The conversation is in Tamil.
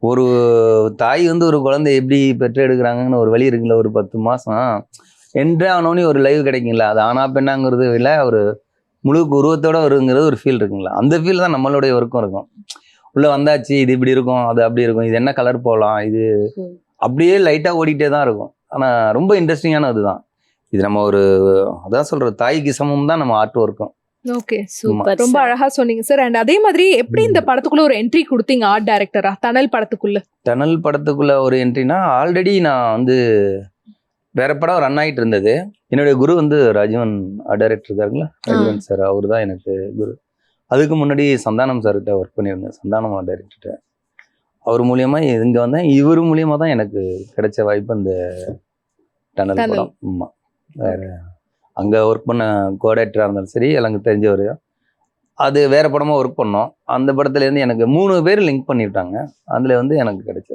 ஒரு தாய் வந்து ஒரு குழந்தை எப்படி பெற்று எடுக்கிறாங்கன்னு ஒரு வழி இருக்குல்ல, ஒரு 10 மாசம் என்ட்ரே ஆனோடனே ஒரு லைவ் கிடைக்குங்களா, அது ஆனா பெண்ணாங்கிறது இல்லை, ஒரு முழு உருவத்தோட வருங்கிறது ஒரு ஃபீல் இருக்குங்களா, அந்த ஃபீல் தான் நம்மளுடைய ஒர்க்கும் இருக்கும். உள்ள வந்தாச்சு, இது இப்படி இருக்கும், அது அப்படி இருக்கும், இது என்ன கலர் போகலாம், இது அப்படியே லைட்டா ஓடிட்டே தான் இருக்கும். ஆனா ரொம்ப இன்ட்ரெஸ்டிங்கான அதுதான். இது நம்ம ஒரு அதான் சொல்ற தாய்க்கு சமம் தான் நம்ம ஆர்ட் ஒர்க்கும். Okay, super. ரொம்ப அழகா சொன்னீங்க சார். அண்ட் அதே மாதிரி எப்படி இந்த படத்துக்குள்ள ஒரு என்ட்ரி கொடுத்தீங்க ஆர்ட் டைரக்டரா, டனல் படத்துக்குள்ள? டனல் படத்துக்குள்ள ஒரு என்ட்ரினா, ஆல்ரெடி நான் வந்து வேற படம் ரன் ஆகிட்டு இருந்தது. என்னுடைய குரு வந்து ராஜீவன் டைரக்டர் இருக்காருங்களா, ராஜீவன் சார், அவர் தான் எனக்கு குரு. அதுக்கு முன்னாடி சந்தானம் சார்கிட்ட ஒர்க் பண்ணியிருந்தேன், சந்தானம் டைரக்டர்கிட்ட. அவர் மூலியமா இங்கே வந்தேன். இவர் மூலியமா தான் எனக்கு கிடைச்ச வாய்ப்பு அந்த டனல் படம். ஆமாம், வேற அங்கே ஒர்க் பண்ண கோஆர்டினேட்டராக இருந்தாலும் சரி, எனக்கு தெரிஞ்சவர். அது வேற படமாக ஒர்க் பண்ணோம். அந்த படத்துலேருந்து எனக்கு 3 பேர் லிங்க் பண்ணிவிட்டாங்க. அதில் வந்து எனக்கு கிடைச்ச